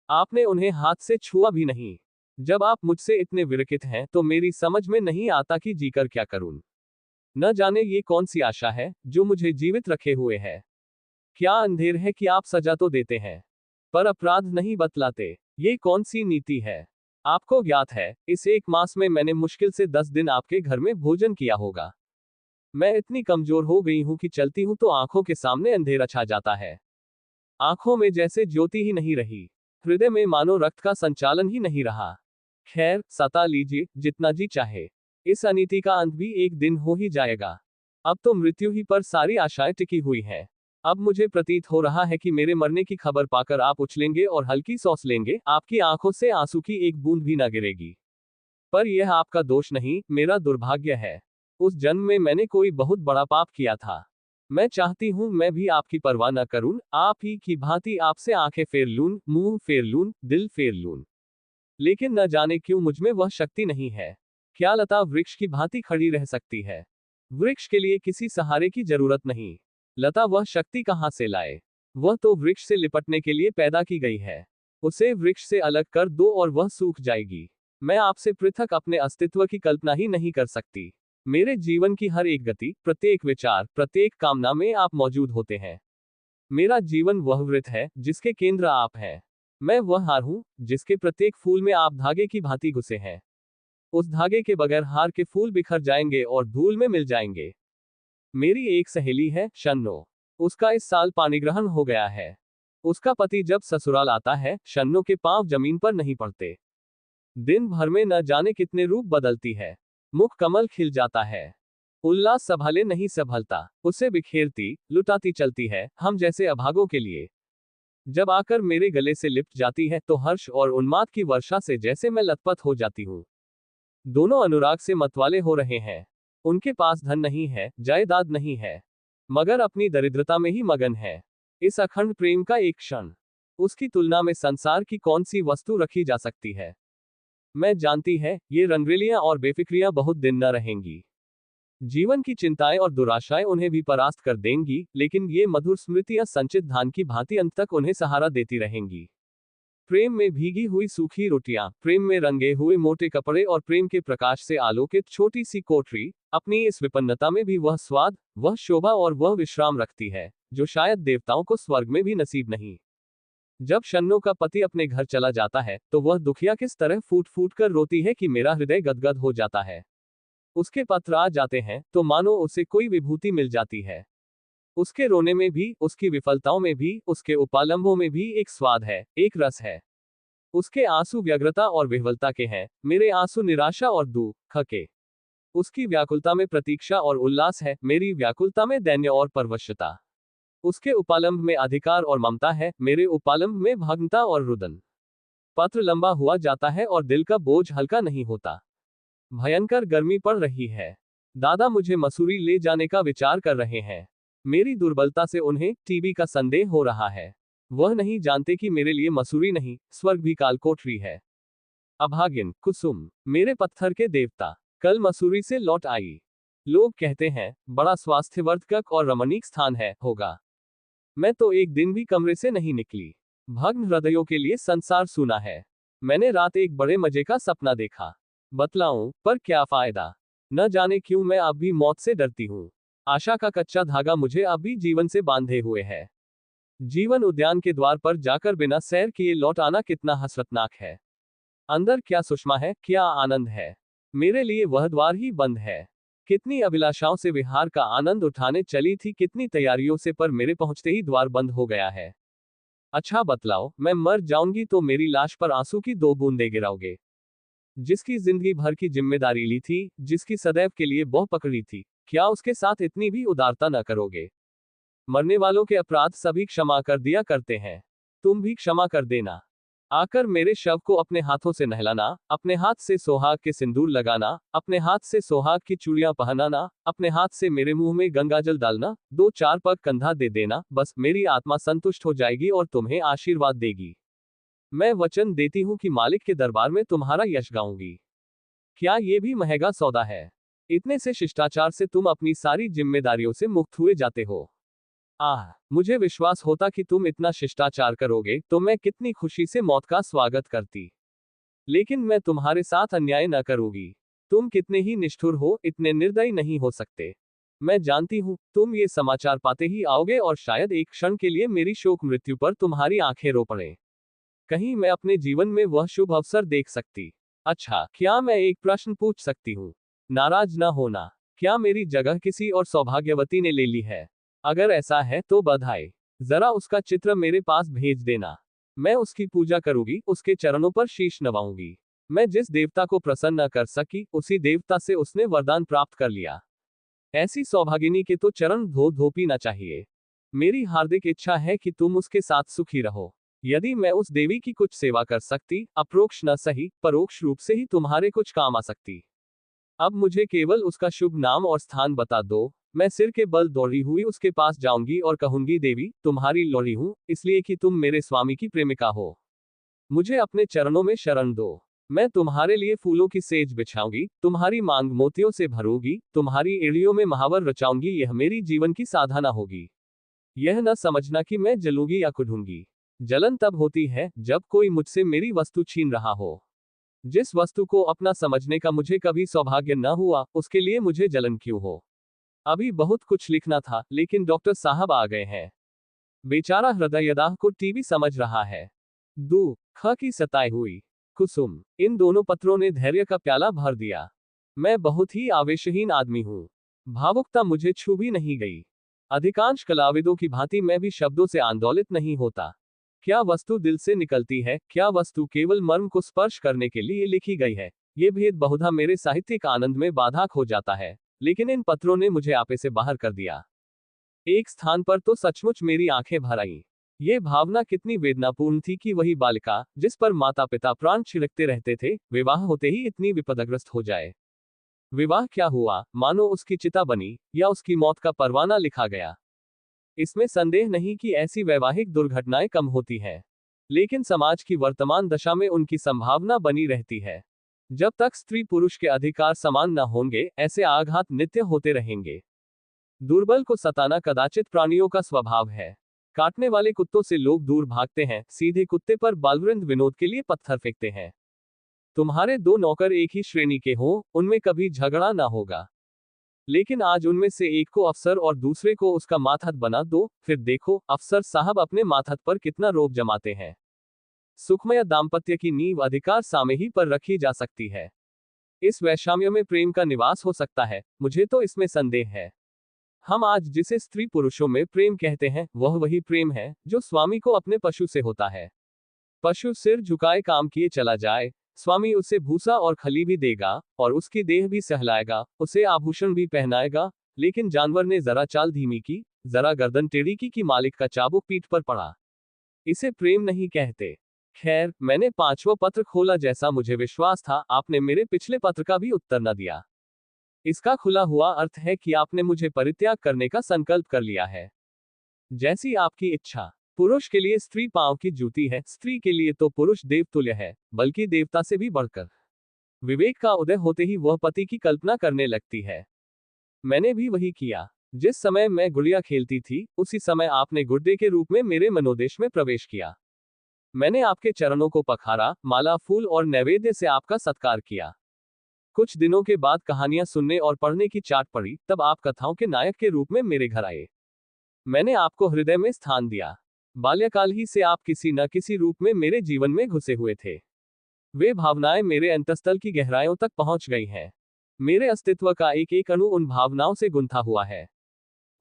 आपने उन्हें हाथ से छुआ भी नहीं। जब आप मुझसे इतने विरकित हैं, तो मेरी समझ में नहीं आता कि जीकर क्या करूं। न जाने ये कौन सी आशा है जो मुझे जीवित रखे हुए है। क्या अंधेर है कि आप सजा तो देते हैं, पर अपराध नहीं बतलाते। ये कौन सी नीति है? आपको ज्ञात है, इस 1 मास में मैंने मुश्किल से 10 दिन आपके घर में भोजन किया होगा। मैं इतनी कमजोर हो गई हूं कि चलती हूं तो आंखों के सामने अंधेरा छा जाता है। आंखों में जैसे ज्योति ही नहीं रही, हृदय में मानो रक्त का संचालन ही नहीं रहा। खैर, सता लीजिए जितना जी चाहे। इस अनीति का अंत भी एक दिन हो ही जाएगा। अब तो मृत्यु ही पर सारी आशाएं टिकी हुई हैं। अब मुझे प्रतीत हो रहा है कि मेरे मरने की खबर पाकर आप उछलेंगे और हल्की सांस लेंगे, आपकी आंखों से आंसू की एक बूंद भी ना गिरेगी। पर यह आपका दोष नहीं, मेरा दुर्भाग्य है। उस जन्म में मैंने कोई बहुत बड़ा पाप किया था। मैं चाहती हूं मैं भी आपकी परवाह न करूं, आप ही की भांति आपसे आंखें फेर लूं, मुंह फेर लूं, दिल फेर लूं। लेकिन न जाने क्यों मुझमें वह शक्ति नहीं है। क्या लता वृक्ष की भांति खड़ी रह सकती है? वृक्ष के लिए किसी सहारे की जरूरत नहीं। लता वह शक्ति कहां से लाए? वह तो वृक्ष से लिपटने के लिए पैदा की गई है। उसे वृक्ष से अलग कर दो और वह सूख जाएगी। मैं आपसे पृथक अपने अस्तित्व की कल्पना ही नहीं कर सकती। मेरे जीवन की हर एक गति, प्रत्येक विचार, प्रत्येक कामना में आप मौजूद होते हैं। मेरा जीवन वह वृत्त है जिसके केंद्र आप हैं। मैं वह हार हूं जिसके प्रत्येक फूल में आप धागे की भांति घुसे हैं। उस धागे के बगैर हार के फूल बिखर जाएंगे और धूल में मिल जाएंगे। मेरी एक सहेली है, शन्नो। उसका इस साल पाणिग्रहण हो गया है। उसका पति जब ससुराल आता है, शन्नो के पांव जमीन पर नहीं पड़ते। दिन भर में न जाने कितने रूप बदलती है। मुख कमल खिल जाता है। उल्लास संभाले नहीं संभलता। उसे बिखेरती, लुटाती चलती है, हम जैसे अभागों के लिए। जब आकर मेरे गले से लिपट जाती है तो हर्ष और उन्माद की वर्षा से जैसे मैं लथपथ हो जाती हूँ। दोनों अनुराग से मतवाले हो रहे हैं। उनके पास धन नहीं है, जायदाद नहीं है, मगर अपनी दरिद्रता में ही मगन है। इस अखंड प्रेम का एक क्षण, उसकी तुलना में संसार की कौन सी वस्तु रखी जा सकती है। मैं जानती है, ये रंगरेलियां और बेफिक्रियां बहुत दिन न रहेंगी। जीवन की चिंताएं और दुराशाएं उन्हें भी परास्त कर देंगी, लेकिन ये मधुर स्मृतियां संचित धान की भांति अंत तक उन्हें सहारा देती रहेंगी। प्रेम में भीगी हुई सूखी रोटियां, प्रेम में रंगे हुए मोटे कपड़े और प्रेम के प्रकाश से आलोकित छोटी सी कोठरी, अपनी इस विपन्नता में भी वह स्वाद, वह शोभा और वह विश्राम रखती है, जो शायद देवताओं को स्वर्ग में भी नसीब नहीं। जब शन्नो का पति अपने घर चला जाता है, तो वह दुखिया किस तरह फूट फूट कर रोती है कि मेरा हृदय गदगद हो जाता है। उसके पत्र आ जाते हैं, तो मानो उसे कोई विभूति मिल जाती है। उसके रोने में भी, उसकी विफलताओं में भी, उसके उपालंबों में भी एक स्वाद है, एक रस है। उसके आंसू व्यग्रता और विह्वलता के हैं, मेरे आंसू निराशा और दुख के। उसकी व्याकुलता में प्रतीक्षा और उल्लास है, मेरी व्याकुलता में दैन्य और परवशता। उसके उपालंब में अधिकार और ममता है, मेरे उपालंब में भग्नता और रुदन। पत्र लंबा हुआ जाता है और दिल का बोझ हल्का नहीं होता। भयंकर गर्मी पड़ रही है। दादा मुझे मसूरी ले जाने का विचार कर रहे हैं। मेरी दुर्बलता से उन्हें टीबी का संदेह हो रहा है। वह नहीं जानते कि मेरे लिए मसूरी नहीं, स्वर्ग भी कालकोठरी है। अभागिन कुसुम, मेरे पत्थर के देवता, कल मसूरी से लौट आई। लोग कहते हैं, बड़ा स्वास्थ्यवर्धक और रमणीक स्थान है, होगा। मैं तो एक दिन भी कमरे से नहीं निकली। भग्न हृदयों के लिए संसार सूना है। मैंने रात एक बड़े मजे का सपना देखा। बतलाऊं, पर क्या फायदा। न जाने क्यों मैं अब भी मौत से डरती हूँ। आशा का कच्चा धागा मुझे अब भी जीवन से बांधे हुए है। जीवन उद्यान के द्वार पर जाकर बिना सैर किए लौट आना कितना हसरतनाक है। अंदर क्या सुषमा है, क्या आनंद है। मेरे लिए वह द्वार ही बंद है। कितनी अभिलाषाओं से विहार का आनंद उठाने चली थी, कितनी तैयारियों से, पर मेरे पहुंचते ही द्वार बंद हो गया है। अच्छा बतलाओ, मैं मर जाऊंगी तो मेरी लाश पर आंसू की 2 बूंदें गिराओगे। जिसकी जिंदगी भर की जिम्मेदारी ली थी, जिसकी सदैव के लिए बहु पकड़ी थी, क्या उसके साथ इतनी भी उदारता न करोगे। मरने वालों के अपराध सभी क्षमा कर दिया करते हैं। तुम भी क्षमा कर देना। आकर मेरे शव को अपने हाथों से नहलाना, अपने हाथ से सोहाग के सिंदूर लगाना, अपने हाथ से सोहाग की चूड़ियां पहनाना, अपने हाथ से मेरे मुंह में गंगाजल डालना, 2-4 पग कंधा दे देना, बस मेरी आत्मा संतुष्ट हो जाएगी और तुम्हें आशीर्वाद देगी। मैं वचन देती हूँ कि मालिक के दरबार में तुम्हारा यश गाऊंगी। क्या ये भी महंगा सौदा है। इतने से शिष्टाचार से तुम अपनी सारी जिम्मेदारियों से मुक्त हुए जाते हो। आह, मुझे विश्वास होता कि तुम इतना शिष्टाचार करोगे तो मैं कितनी खुशी से मौत का स्वागत करती। लेकिन मैं तुम्हारे साथ अन्याय न करूंगी। तुम कितने ही निष्ठुर हो, इतने निर्दयी नहीं हो सकते। मैं जानती हूँ, तुम ये समाचार पाते ही आओगे और शायद एक क्षण के लिए मेरी शोक मृत्यु पर तुम्हारी आंखें रो पड़े। कहीं मैं अपने जीवन में वह शुभ अवसर देख सकती। अच्छा, क्या मैं एक प्रश्न पूछ सकती हूँ। नाराज न होना। क्या मेरी जगह किसी और सौभाग्यवती ने ले ली है। अगर ऐसा है तो बधाई। जरा उसका चित्र मेरे पास भेज देना। मैं उसकी पूजा करूंगी, उसके चरणों पर शीश नवाऊंगी। मैं जिस देवता को प्रसन्न न कर सकी, उसी देवता से उसने वरदान प्राप्त कर लिया। ऐसी सौभागिनी के तो चरण धो धो पीना चाहिए। मेरी हार्दिक इच्छा है कि तुम उसके साथ सुखी रहो। यदि मैं उस देवी की कुछ सेवा कर सकती, अप्रोक्ष न सही, परोक्ष रूप से ही तुम्हारे कुछ काम आ सकती। अब मुझे केवल उसका शुभ नाम और स्थान बता दो। मैं सिर के बल दौड़ी हुई उसके पास जाऊंगी और कहूंगी, देवी, तुम्हारी लौड़ी हूं, इसलिए कि तुम मेरे स्वामी की प्रेमिका हो। मुझे अपने चरणों में शरण दो। मैं तुम्हारे लिए फूलों की सेज बिछाऊंगी, तुम्हारी मांग मोतियों से भरूंगी, तुम्हारी एड़ियों में महावर रचाऊंगी। यह मेरी जीवन की साधना होगी। यह न समझना कि मैं जलूंगी या कुढ़ूंगी। जलन तब होती है जब कोई मुझसे मेरी वस्तु छीन रहा हो। जिस वस्तु को अपना समझने का मुझे कभी सौभाग्य न हुआ, उसके लिए मुझे जलन क्यों हो। अभी बहुत कुछ लिखना था, लेकिन डॉक्टर साहब आ गए हैं। बेचारा हृदयदाह को टीबी समझ रहा है। दुख की सताई हुई कुसुम। इन दोनों पत्रों ने धैर्य का प्याला भर दिया। मैं बहुत ही आवेशहीन आदमी हूँ। भावुकता मुझे छू भी नहीं गई। अधिकांश कलाविदों की भांति मैं भी शब्दों से आंदोलित नहीं होता। क्या वस्तु दिल से निकलती है, क्या वस्तु केवल मर्म को स्पर्श करने के लिए लिखी गई है, ये भेद बहुधा मेरे साहित्यिक आनंद में बाधक हो जाता है। लेकिन इन पत्रों ने मुझे आपे से बाहर कर दिया। एक स्थान पर तो सचमुच मेरी आंखें भर आईं। ये भावना कितनी वेदनापूर्ण थी कि वही बालिका, जिस पर माता पिता प्राण छिड़कते रहते थे, विवाह होते ही इतनी विपदग्रस्त हो जाए। विवाह क्या हुआ, मानो उसकी चिता बनी, या उसकी मौत का परवाना लिखा गया। इसमें संदेह नहीं कि ऐसी वैवाहिक दुर्घटनाएं कम होती हैं, लेकिन समाज की वर्तमान दशा में उनकी संभावना बनी रहती है। जब तक स्त्री पुरुष के अधिकार समान न होंगे, ऐसे आघात नित्य होते रहेंगे। दुर्बल को सताना कदाचित प्राणियों का स्वभाव है। काटने वाले कुत्तों से लोग दूर भागते हैं, सीधे कुत्ते पर बालवृंद विनोद के लिए पत्थर फेंकते हैं। तुम्हारे दो नौकर एक ही श्रेणी के हों, उनमें कभी झगड़ा ना होगा। लेकिन आज उनमें से एक को अफसर और दूसरे को उसका मातहत बना दो, फिर देखो अफसर साहब अपने मातहत पर कितना रोब जमाते हैं। सुखमय दाम्पत्य की नींव अधिकार सामयी पर रखी जा सकती है। इस वैषम्य में प्रेम का निवास हो सकता है, मुझे तो इसमें संदेह है। हम आज जिसे स्त्री पुरुषों में प्रेम कहते हैं, वह वही प्रेम है जो स्वामी को अपने पशु से होता है। पशु सिर झुकाए काम किए चला जाए, स्वामी उसे भूसा और खली भी देगा, और उसकी देह भी सहलाएगा, उसे आभूषण भी पहनाएगा। लेकिन जानवर ने जरा चाल धीमी की, जरा गर्दन टेढ़ी की कि मालिक का चाबुक पीठ पर पड़ा। इसे प्रेम नहीं कहते। खैर, मैंने 5वां पत्र खोला। जैसा मुझे विश्वास था, आपने मेरे पिछले पत्र का भी उत्तर न दिया। इसका खुला हुआ अर्थ है कि आपने मुझे परित्याग करने का संकल्प कर लिया है। जैसी आपकी इच्छा। पुरुष के लिए स्त्री पांव की जूती है, स्त्री के लिए तो पुरुष देवतुल्य है, बल्कि देवता से भी बढ़कर। विवेक का उदय होते ही वह पति की कल्पना करने लगती है। मैंने भी वही किया। जिस समय मैं गुड़िया खेलती थी, उसी समय आपने गुड्डे के रूप में मेरे मनोदेश में प्रवेश किया। मैंने आपके चरणों को पखारा, माला, फूल और नैवेद्य से आपका सत्कार किया। कुछ दिनों के बाद कहानियां सुनने और पढ़ने की चाट पड़ी, तब आप कथाओं के नायक के रूप में मेरे घर आए। मैंने आपको हृदय में स्थान दिया। बाल्यकाल ही से आप किसी न किसी रूप में मेरे जीवन में घुसे हुए थे। वे भावनाएं मेरे अंतस्तल की गहराइयों तक पहुंच गई हैं। मेरे अस्तित्व का एक एक अणु उन भावनाओं से गुंथा हुआ है।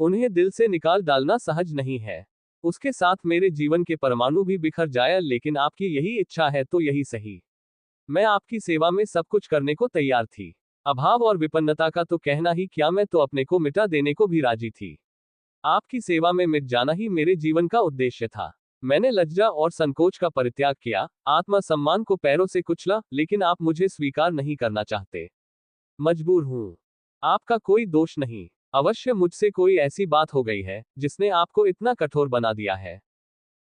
उन्हें दिल से निकाल डालना सहज नहीं है। उसके साथ मेरे जीवन के परमाणु भी बिखर जाए, लेकिन आपकी यही इच्छा है तो यही सही। मैं आपकी सेवा में सब कुछ करने को तैयार थी। अभाव और विपन्नता का तो कहना ही क्या, मैं तो अपने को मिटा देने को भी राजी थी। आपकी सेवा में मिट जाना ही मेरे जीवन का उद्देश्य था। मैंने लज्जा और संकोच का परित्याग किया, आत्मसम्मान को पैरों से कुचला, लेकिन आप मुझे स्वीकार नहीं करना चाहते। मजबूर हूं। आपका कोई दोष नहीं। अवश्य मुझसे कोई ऐसी बात हो गई है जिसने आपको इतना कठोर बना दिया है।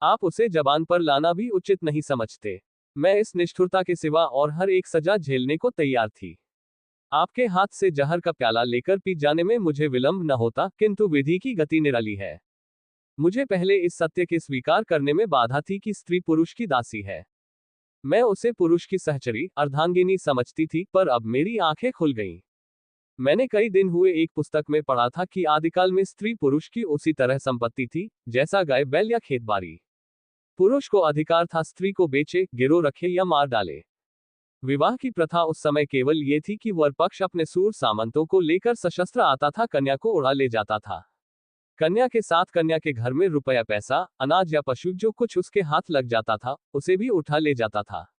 आप उसे जबान पर लाना भी उचित नहीं समझते। मैं इस निष्ठुरता के सिवा और हर एक सजा झेलने को तैयार थी। आपके हाथ से जहर का प्याला लेकर पी जाने में मुझे विलंब न होता, किंतु विधि की गति निराली है। मुझे पहले इस सत्य के स्वीकार करने में बाधा थी कि स्त्री पुरुष की दासी है। मैं उसे पुरुष की सहचरी, अर्धांगिनी समझती थी, पर अब मेरी आंखें खुल गईं। मैंने कई दिन हुए एक पुस्तक में पढ़ा था कि आदिकाल में स्त्री पुरुष की उसी तरह संपत्ति थी जैसा गाय बैल या खेत बाड़ी। पुरुष को अधिकार था स्त्री को बेचे, गिरो रखे या मार डाले। विवाह की प्रथा उस समय केवल ये थी कि वर पक्ष अपने सूर सामंतों को लेकर सशस्त्र आता था, कन्या को उड़ा ले जाता था। कन्या के साथ कन्या के घर में रुपया, पैसा, अनाज या पशु जो कुछ उसके हाथ लग जाता था, उसे भी उठा ले जाता था।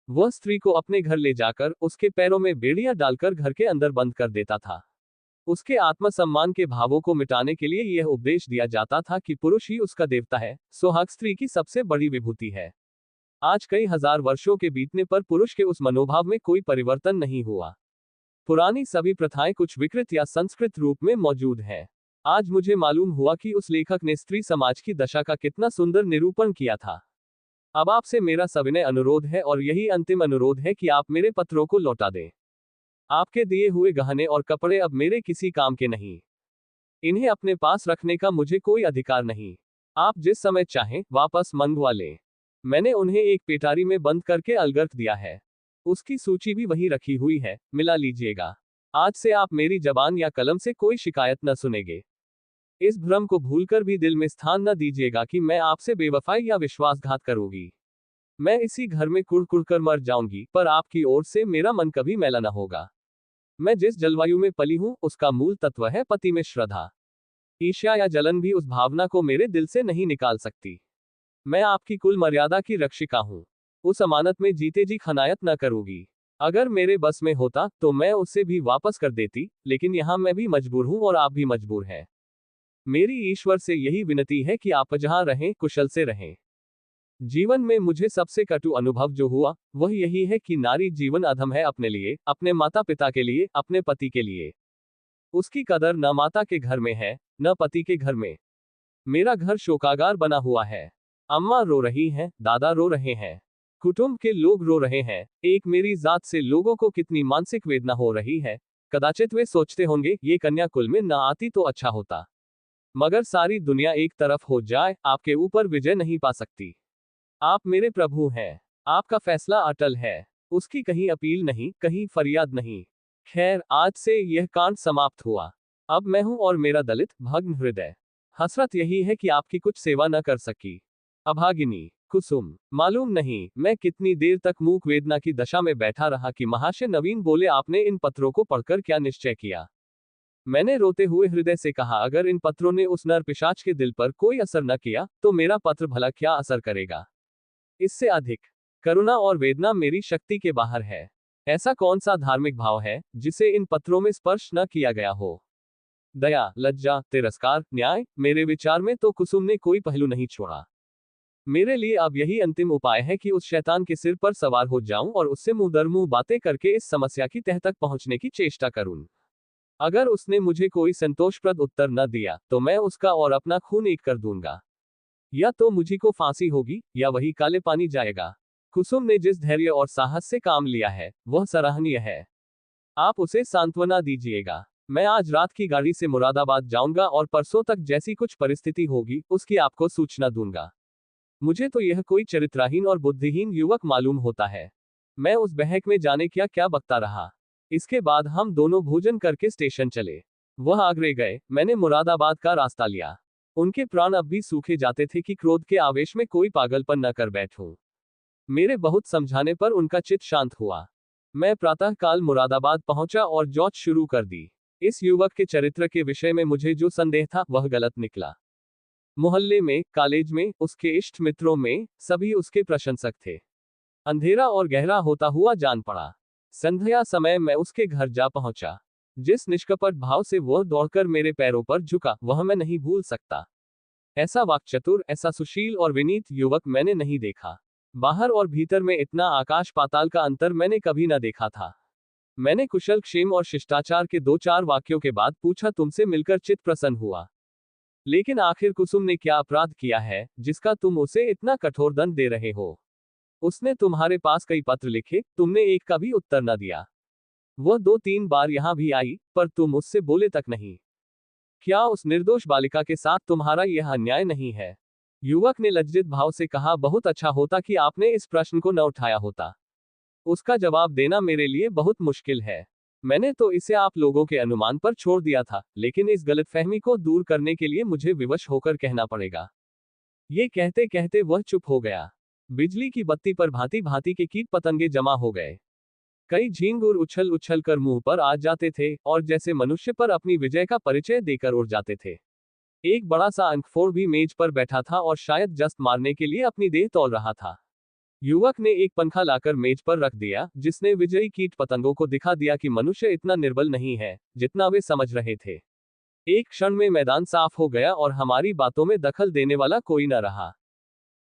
वह स्त्री को अपने घर ले जाकर उसके पैरों में बेड़ियां डालकर घर के अंदर बंद कर देता था। उसके आत्मसम्मान के भावों को मिटाने के लिए यह उपदेश दिया जाता था कि पुरुष ही उसका देवता है, सुहाग स्त्री की सबसे बड़ी विभूति है। आज कई हजार वर्षों के बीतने पर पुरुष के उस मनोभाव में कोई परिवर्तन नहीं हुआ। पुरानी सभी प्रथाएं कुछ विकृत या संस्कृत रूप में मौजूद हैं। आज मुझे मालूम हुआ कि उस लेखक ने स्त्री समाज की दशा का कितना सुंदर निरूपण किया था। अब आपसे मेरा सविनय अनुरोध है, और यही अंतिम अनुरोध है, कि आप मेरे पत्रों को लौटा दें। आपके दिए हुए गहने और कपड़े अब मेरे किसी काम के नहीं। इन्हें अपने पास रखने का मुझे कोई अधिकार नहीं। आप जिस समय चाहें वापस मंगवा लें। मैंने उन्हें एक पेटारी में बंद करके अलगर्क दिया है। उसकी सूची भी वहीं रखी हुई है, मिला लीजिएगा। आज से आप मेरी जबान या कलम से कोई शिकायत न सुनेंगे। इस भ्रम को भूलकर भी दिल में स्थान न दीजिएगा कि मैं आपसे बेवफाई या विश्वासघात करूंगी। मैं इसी घर में कुड़ कर मर जाऊंगी, पर आपकी ओर से मेरा मन कभी मैला न होगा। मैं जिस जलवायु में पली हूं, उसका मूल तत्व है पति में श्रद्धा। ईर्ष्या या जलन भी उस भावना को मेरे दिल से नहीं निकाल सकती। मैं आपकी कुल मर्यादा की रक्षिका हूं। उस अमानत में जीते जी खनायत न करूंगी। अगर मेरे बस में होता तो मैं उसे भी वापस कर देती, लेकिन यहां मैं भी मजबूर हूं और आप भी मजबूर हैं। मेरी ईश्वर से यही विनती है कि आप जहां रहें कुशल से रहें। जीवन में मुझे सबसे कटु अनुभव जो हुआ वह यही है कि नारी जीवन अधम है अपने लिए, अपने माता पिता के लिए, अपने पति के लिए। उसकी कदर न माता के घर में है, न पति के घर में। मेरा घर शोकागार बना हुआ है। अम्मा रो रही हैं, दादा रो रहे हैं, कुटुंब के लोग रो रहे हैं। एक मेरी जात से लोगों को कितनी मानसिक वेदना हो रही है। कदाचित वे सोचते होंगे ये कन्या कुल में न आती तो अच्छा होता। मगर सारी दुनिया एक तरफ हो जाए, आपके ऊपर विजय नहीं पा सकती। आप मेरे प्रभु हैं। आपका फैसला अटल है। उसकी कहीं अपील नहीं, कहीं फरियाद नहीं। खैर, आज से यह कांड समाप्त हुआ। अब मैं हूं और मेरा दलित भग्न हृदय। हसरत यही है कि आपकी कुछ सेवा न कर सकी। अभागिनी कुसुम। मालूम नहीं मैं कितनी देर तक मूक वेदना की दशा में बैठा रहा कि महाशय नवीन बोले, आपने इन पत्रों को पढ़कर क्या निश्चय किया? मैंने रोते हुए हृदय से कहा, अगर इन पत्रों ने उस नर पिशाच के दिल पर कोई असर न किया तो मेरा पत्र भला क्या असर करेगा? इससे अधिक करुणा और वेदना मेरी शक्ति के बाहर है। ऐसा कौन सा धार्मिक भाव है जिसे इन पत्रों में स्पर्श न किया गया हो? दया, लज्जा, तिरस्कार, न्याय, मेरे विचार में तो कुसुम ने कोई पहलू नहीं छोड़ा। मेरे लिए अब यही अंतिम उपाय है कि उस शैतान के सिर पर सवार हो जाऊं और उससे मुंह दर मुंह बातें करके इस समस्या की तह तक पहुंचने की चेष्टा करूं। अगर उसने मुझे कोई संतोषप्रद उत्तर न दिया तो मैं उसका और अपना खून एक कर दूंगा। या तो मुझी को फांसी होगी या वही काले पानी जाएगा। कुसुम ने जिस धैर्य और साहस से काम लिया है वह सराहनीय है। आप उसे सांत्वना दीजिएगा। मैं आज रात की गाड़ी से मुरादाबाद जाऊंगा और परसों तक जैसी कुछ परिस्थिति होगी उसकी आपको सूचना दूंगा। मुझे तो यह कोई चरित्रहीन और बुद्धिहीन युवक मालूम होता है। मैं उस बहक में जाने क्या क्या बकता रहा। इसके बाद हम दोनों भोजन करके स्टेशन चले। वह आगरे गए, मैंने मुरादाबाद का रास्ता लिया। उनके प्राण अब भी सूखे जाते थे कि क्रोध के आवेश में कोई पागलपन न कर बैठूं। मेरे बहुत समझाने पर उनका चित्त शांत हुआ। मैं प्रातःकाल मुरादाबाद पहुंचा और जांच शुरू कर दी। इस युवक के चरित्र के विषय में मुझे जो संदेह था वह गलत निकला। मोहल्ले में, कॉलेज में, उसके इष्ट मित्रों में सभी उसके प्रशंसक थे। अंधेरा और गहरा होता हुआ जान पड़ा। संध्या समय मैं उसके घर जा पहुंचा। जिस निष्कपट भाव से वह दौड़कर मेरे पैरों पर झुका वह मैं नहीं भूल सकता। ऐसा वाक्चतुर, ऐसा सुशील और विनीत युवक मैंने नहीं देखा। बाहर और भीतर में इतना आकाश पाताल का अंतर मैंने कभी न देखा था। मैंने कुशल क्षेम और शिष्टाचार के 2-4 वाक्यों के बाद पूछा, तुमसे मिलकर चित्त प्रसन्न हुआ, लेकिन आखिर कुसुम ने क्या अपराध किया है जिसका तुम उसे इतना कठोर दंड दे रहे हो? उसने तुम्हारे पास कई पत्र लिखे, तुमने एक का भी उत्तर न दिया। वह 2-3 बार यहां भी आई, पर तुम उससे बोले तक नहीं। क्या उस निर्दोष बालिका के साथ तुम्हारा यह अन्याय नहीं है? युवक ने लज्जित भाव से कहा, बहुत अच्छा होता कि आपने इस प्रश्न को न उठाया होता। उसका जवाब देना मेरे लिए बहुत मुश्किल है। मैंने तो इसे आप लोगों के अनुमान पर छोड़ दिया था, लेकिन इस गलतफहमी को दूर करने के लिए मुझे विवश होकर कहना पड़ेगा। ये कहते कहते वह चुप हो गया। बिजली की बत्ती पर भांति भांति के कीट पतंगे जमा हो गए। कई झींगुर उछल उछल कर मुंह पर आ जाते थे और जैसे मनुष्य पर अपनी विजय का परिचय देकर उड़ जाते थे। एक बड़ा सा अंकफोड़ भी मेज पर बैठा था और शायद जस्त मारने के लिए अपनी देह तौल रहा था। युवक ने एक पंखा लाकर मेज पर रख दिया, जिसने विजयी कीट पतंगों को दिखा दिया कि मनुष्य इतना निर्बल नहीं है जितना वे समझ रहे थे। एक क्षण में मैदान साफ हो गया और हमारी बातों में दखल देने वाला कोई न रहा।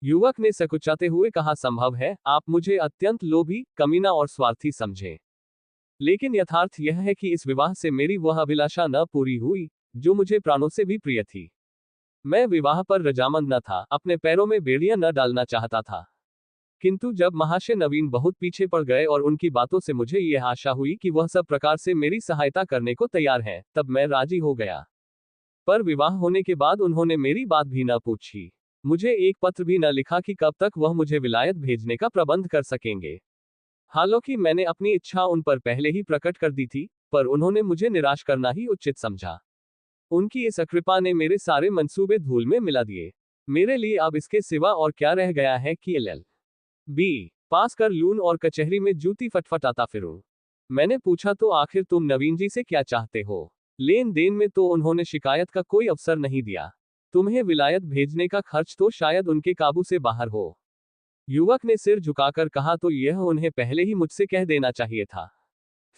युवक ने सकुचाते हुए कहा, संभव है आप मुझे अत्यंत लोभी, कमीना और स्वार्थी समझें, लेकिन यथार्थ यह है कि इस विवाह से मेरी वह अभिलाषा न पूरी हुई जो मुझे प्राणों से भी प्रिय थी। मैं विवाह पर रजामंद न था, अपने पैरों में बेड़ियां न डालना चाहता था। किंतु जब महाशय नवीन बहुत पीछे पड़ गए और उनकी बातों से मुझे यह आशा हुई कि वह सब प्रकार से मेरी सहायता करने को तैयार हैं, तब मैं राजी हो गया। पर विवाह होने के बाद उन्होंने मेरी बात भी न पूछी, मुझे एक पत्र भी न लिखा कि कब तक वह मुझे विलायत भेजने का प्रबंध कर सकेंगे। हालांकि मैंने अपनी इच्छा उन पर पहले ही प्रकट कर दी थी, पर उन्होंने मुझे निराश करना ही उचित समझा। उनकी इस अकृपा ने मेरे सारे मंसूबे धूल में मिला दिए। मेरे लिए अब इसके सिवा और क्या रह गया है कि LL.B. पास कर लूं और कचहरी में जूती फटफटाता फिरूं। मैंने पूछा, तो आखिर तुम नवीन जी से क्या चाहते हो? लेन देन में तो उन्होंने शिकायत का कोई अवसर नहीं दिया। तुम्हें विलायत भेजने का खर्च तो शायद उनके काबू से बाहर हो। युवक ने सिर झुकाकर कहा, तो यह उन्हें पहले ही मुझसे कह देना चाहिए था।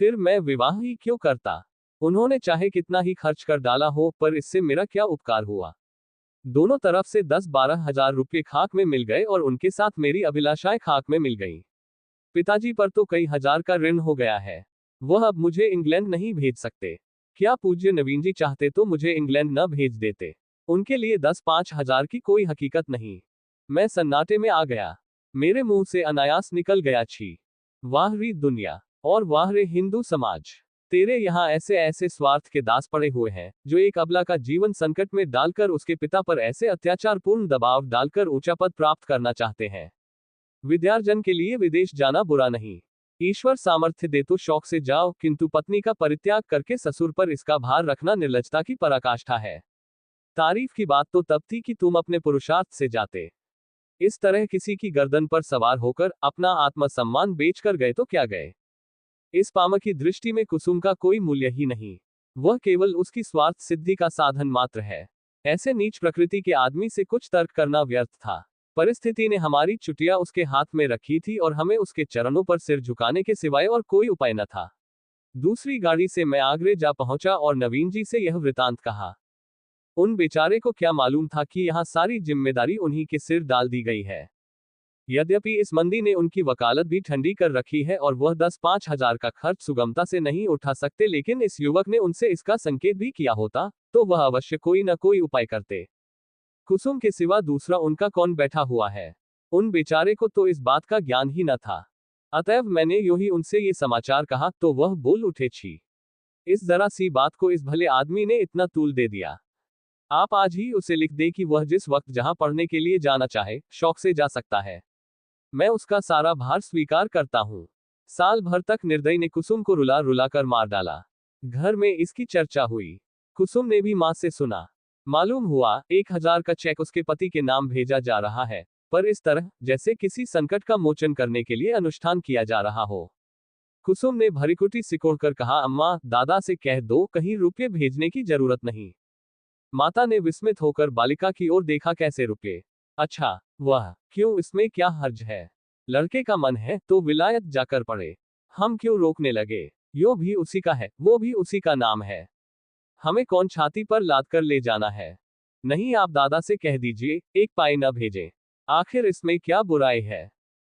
फिर मैं विवाह ही क्यों करता? उन्होंने चाहे कितना ही खर्च कर डाला हो, पर इससे मेरा क्या उपकार हुआ। दोनों तरफ से 10-12 हजार रुपये खाक में मिल गए और उनके साथ मेरी अभिलाषाएं खाक में मिल गईं। पिताजी पर तो कई हजार का ऋण हो गया है। वह अब मुझे इंग्लैंड नहीं भेज सकते। क्या पूज्य नवीन जी चाहते तो मुझे इंग्लैंड न भेज देते। उनके लिए 10-5 हजार की कोई हकीकत नहीं। मैं सन्नाटे में आ गया। मेरे मुंह से अनायास निकल गया, छी। वाह री दुनिया और वाह रे हिंदू समाज। तेरे यहाँ ऐसे ऐसे स्वार्थ के दास पड़े हुए हैं, जो एक अबला का जीवन संकट में डालकर उसके पिता पर ऐसे अत्याचारपूर्ण दबाव डालकर ऊंचा पद प्राप्त करना चाहते हैं। विद्यार्जन के लिए विदेश जाना बुरा नहीं। ईश्वर सामर्थ्य दे तो शौक से जाओ, किंतु पत्नी का परित्याग करके ससुर पर इसका भार रखना निर्लजता की पराकाष्ठा है। तारीफ की बात तो तब थी कि तुम अपने पुरुषार्थ से जाते। इस तरह किसी की गर्दन पर सवार होकर अपना आत्मसम्मान बेचकर गए तो क्या गए। इस पामक की दृष्टि में कुसुम का कोई मूल्य ही नहीं। वह केवल उसकी स्वार्थ सिद्धि का साधन मात्र है। ऐसे नीच प्रकृति के आदमी से कुछ तर्क करना व्यर्थ था। परिस्थिति ने हमारी चुटिया उसके हाथ में रखी थी और हमें उसके चरणों पर सिर झुकाने के सिवाय और कोई उपाय न था। दूसरी गाड़ी से मैं आगरे जा पहुंचा और नवीन जी से यह वृतांत कहा। उन बेचारे को क्या मालूम था कि यहाँ सारी जिम्मेदारी उन्हीं के सिर डाल दी गई है। यद्यपि इस मंदी ने उनकी वकालत भी ठंडी कर रखी है और वह 10-5 हजार का खर्च सुगमता से नहीं उठा सकते, लेकिन इस युवक ने उनसे इसका संकेत भी किया होता तो वह अवश्य कोई न कोई उपाय करते। कुसुम के सिवा दूसरा उनका कौन बैठा हुआ है। उन बेचारे को तो इस बात का ज्ञान ही न था। अतएव मैंने यूं ही उनसे ये समाचार कहा तो वह बोल उठे, छी। इस जरा सी बात को इस भले आदमी ने इतना तूल दे दिया। आप आज ही उसे लिख दे कि वह जिस वक्त जहां पढ़ने के लिए जाना चाहे शौक से जा सकता है। मैं उसका सारा भार स्वीकार करता हूं। साल भर तक निर्दयी ने कुसुम को रुला रुला कर मार डाला। घर में इसकी चर्चा हुई। कुसुम ने भी मां से सुना। मालूम हुआ 1000 का चेक उसके पति के नाम भेजा जा रहा है, पर इस तरह जैसे किसी संकट का मोचन करने के लिए अनुष्ठान किया जा रहा हो। कुसुम ने भरीकुटी सिकोड़कर कहा, अम्मा, दादा से कह दो कहीं रुपये भेजने की जरूरत नहीं। माता ने विस्मित होकर बालिका की ओर देखा, कैसे रुपये? अच्छा, वह क्यों, इसमें क्या हर्ज है। लड़के का मन है तो विलायत जाकर पढ़े। हम क्यों रोकने लगे। यो भी उसी का है, वो भी उसी का नाम है। हमें कौन छाती पर लाद कर ले जाना है। नहीं, आप दादा से कह दीजिए एक पाई न भेजें। आखिर इसमें क्या बुराई है।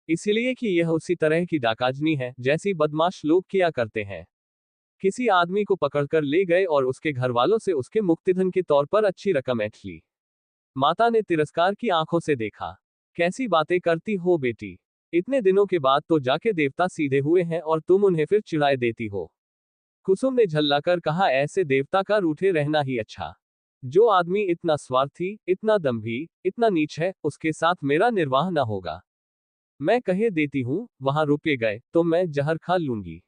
इसलिए कि यह उसी तरह की डाकाजनी है जैसी बदमाश लोग किया करते हैं। किसी आदमी को पकड़कर ले गए और उसके घर वालों से उसके मुक्तिधन के तौर पर अच्छी रकम ऐंठ ली। माता ने तिरस्कार की आंखों से देखा। कैसी बातें करती हो बेटी। इतने दिनों के बाद तो जाके देवता सीधे हुए हैं और तुम उन्हें फिर चिढ़ाए देती हो। कुसुम ने झल्लाकर कहा, ऐसे देवता का रूठे रहना ही अच्छा। जो आदमी इतना स्वार्थी, इतना दंभी, इतना नीच है, उसके साथ मेरा निर्वाह न होगा। मैं कहे देती हूं, वहां रुपये गए तो मैं जहर खा लूंगी।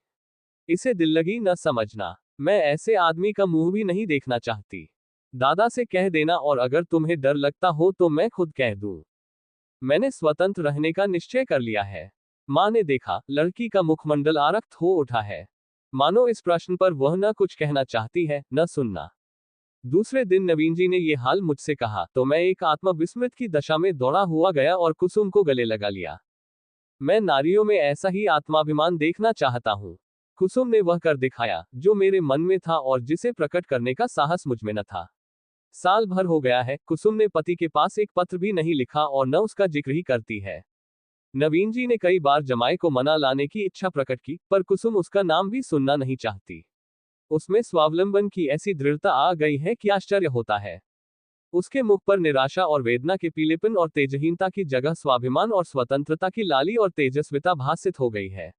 इसे दिल लगी न समझना। मैं ऐसे आदमी का मुंह भी नहीं देखना चाहती। दादा से कह देना, और अगर तुम्हें डर लगता हो तो मैं खुद कह दूं। मैंने स्वतंत्र रहने का निश्चय कर लिया है। मां ने देखा, लड़की का मुखमंडल आरक्त हो उठा है। मानो इस प्रश्न पर वह न कुछ कहना चाहती है न सुनना। दूसरे दिन नवीन जी ने ये हाल मुझसे कहा तो मैं एक आत्मविस्मृत की दशा में दौड़ा हुआ गया और कुसुम को गले लगा लिया। मैं नारियों में ऐसा ही आत्माभिमान देखना चाहता हूं। कुसुम ने वह कर दिखाया जो मेरे मन में था और जिसे प्रकट करने का साहस मुझ में न था। साल भर हो गया है, कुसुम ने पति के पास एक पत्र भी नहीं लिखा और न उसका जिक्र ही करती है। नवीन जी ने कई बार जमाई को मना लाने की इच्छा प्रकट की, पर कुसुम उसका नाम भी सुनना नहीं चाहती। उसमें स्वावलंबन की ऐसी दृढ़ता आ गई है कि आश्चर्य होता है। उसके मुख पर निराशा और वेदना के पीलेपन और तेजहीनता की जगह स्वाभिमान और स्वतंत्रता की लाली और तेजस्विता भासित हो गई है।